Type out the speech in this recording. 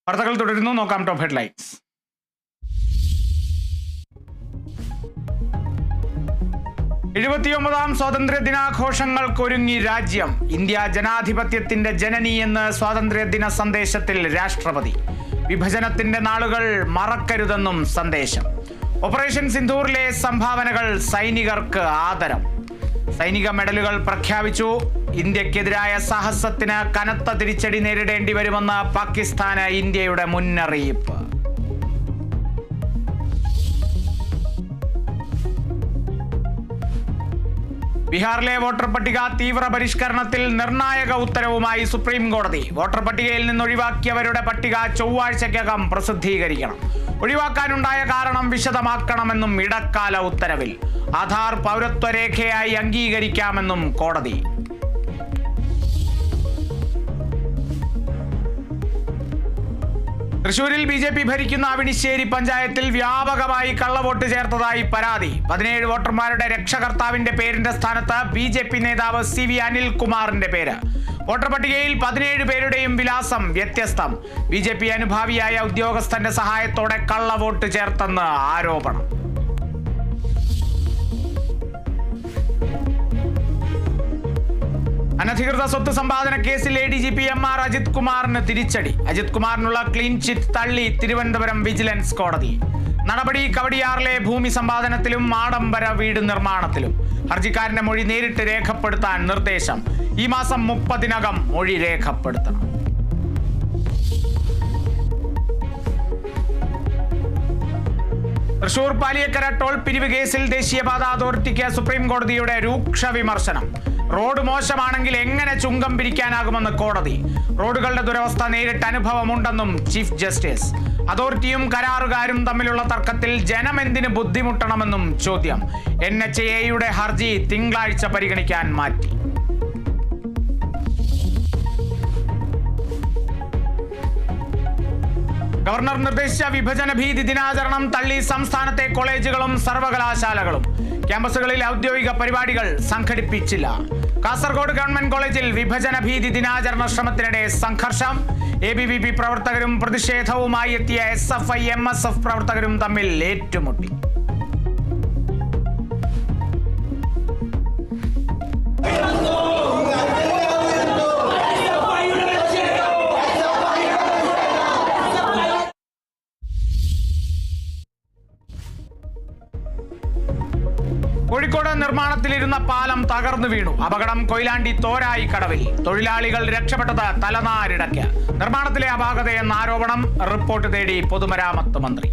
വാർത്തകൾ തുടരുന്നു. നോക്കാം ടോപ്പ് ഹെഡ്ലൈൻസ്. എഴുപത്തിയൊമ്പതാം സ്വാതന്ത്ര്യ ദിനാഘോഷങ്ങൾക്കൊരുങ്ങി രാജ്യം. ഇന്ത്യ ജനാധിപത്യത്തിന്റെ ജനനി എന്ന് സ്വാതന്ത്ര്യദിന സന്ദേശത്തിൽ രാഷ്ട്രപതി. വിഭജനത്തിന്റെ നാളുകൾ മറക്കരുതെന്നും സന്ദേശം. ഓപ്പറേഷൻ സിന്ദൂറിലെ സംഭാവനകൾ സൈനികർക്ക് ആദരം. സൈനിക മെഡലുകൾ പ്രഖ്യാപിച്ചു. ഇന്ത്യക്കെതിരായ സാഹസത്തിന് കനത്ത തിരിച്ചടി നേരിടേണ്ടി വരുമെന്ന് പാകിസ്ഥാന് ഇന്ത്യയുടെ മുന്നറിയിപ്പ്. ബീഹാറിലെ വോട്ടർ പട്ടിക തീവ്ര പരിഷ്കരണത്തിൽ നിർണായക ഉത്തരവുമായി സുപ്രീം കോടതി. വോട്ടർ പട്ടികയിൽ നിന്ന് ഒഴിവാക്കിയവരുടെ പട്ടിക ചൊവ്വാഴ്ചയ്ക്കകം പ്രസിദ്ധീകരിക്കണം. ഒഴിവാക്കാനുണ്ടായ കാരണം വിശദമാക്കണമെന്നും ഇടക്കാല ഉത്തരവിൽ. ആധാർ പൗരത്വ രേഖയായി അംഗീകരിക്കാമെന്നും കോടതി. തൃശൂരിൽ BJP ഭരിക്കുന്ന അവിണിശ്ശേരി പഞ്ചായത്തിൽ വ്യാപകമായി കള്ളവോട്ട് ചേർത്തതായി പരാതി. 17 വോട്ടർമാരുടെ രക്ഷകർത്താവിന്റെ പേരിന്റെ സ്ഥാനത്ത് BJP നേതാവ് CV അനിൽകുമാറിന്റെ പേര്. വോട്ടർ പട്ടികയിൽ 17 പേരുടെയും വിലാസം വ്യത്യസ്തം. BJP അനുഭാവിയായ ഉദ്യോഗസ്ഥന്റെ സഹായത്തോടെ കള്ളവോട്ട് ചേർത്തെന്ന് ആരോപണം. അനധികൃത സ്വത്ത് സമ്പാദന കേസിൽ ADGP MR അജിത് കുമാറിന് തിരിച്ചടി. അജിത് കുമാറിനുള്ള ക്ലീൻ ചിറ്റ് തള്ളി തിരുവനന്തപുരം വിജിലൻസ് കോടതി. നടപടി കവടിയാറിലെ ഭൂമി സമ്പാദനത്തിലും ആഡംബര വീട് നിർമ്മാണത്തിലും. ഹർജിക്കാരന്റെ മൊഴി നേരിട്ട് രേഖപ്പെടുത്താൻ നിർദ്ദേശം. ഈ മാസം 30-നകം മൊഴി രേഖപ്പെടുത്തണം. തൃശൂർ പാലിയക്കര ടോൾ പിരിവ് കേസിൽ ദേശീയപാത അതോറിറ്റിക്ക് സുപ്രീം കോടതിയുടെ രൂക്ഷ വിമർശനം. റോഡ് മോശമാണെങ്കിൽ എങ്ങനെ ചുങ്കം പിരിക്കാനാകുമെന്ന് കോടതി. റോഡുകളുടെ ദുരവസ്ഥ നേരിട്ട് അനുഭവമുണ്ടെന്നും ചീഫ് ജസ്റ്റിസ്. അതോറിറ്റിയും കരാറുകാരും തമ്മിലുള്ള തർക്കത്തിൽ ജനം എന്തിന് ബുദ്ധിമുട്ടണമെന്നും ചോദ്യം. NHAയുടെ ഹർജി തിങ്കളാഴ്ച പരിഗണിക്കാൻ മാറ്റി. ഗവർണർ നിർദ്ദേശിച്ച വിഭജന ഭീതി ദിനാചരണം തള്ളി സംസ്ഥാനത്തെ കോളേജുകളും സർവകലാശാലകളും. ക്യാമ്പസുകളിൽ ഔദ്യോഗിക പരിപാടികൾ സംഘടിപ്പിച്ചില്ല. കാസർഗോഡ് ഗവൺമെന്റ് കോളേജിൽ വിഭജന ഭീതി ദിനാചരണ ശ്രമത്തിനിടെ സംഘർഷം. ABVP പ്രവർത്തകരും പ്രതിഷേധവുമായി എത്തിയ SFI MSF പ്രവർത്തകരും തമ്മിൽ ഏറ്റുമുട്ടി. കോഴിക്കോട് നിർമ്മാണത്തിലിരുന്ന പാലം തകർന്നു വീണു. അപകടം കൊയിലാണ്ടി തോരായി കടവിൽ. തൊഴിലാളികൾ രക്ഷപ്പെട്ടത് തലനാരിടയ്ക്ക്. നിർമ്മാണത്തിലെ അപാകതയെന്ന ആരോപണം. റിപ്പോർട്ട് തേടി പൊതുമരാമത്ത് മന്ത്രി.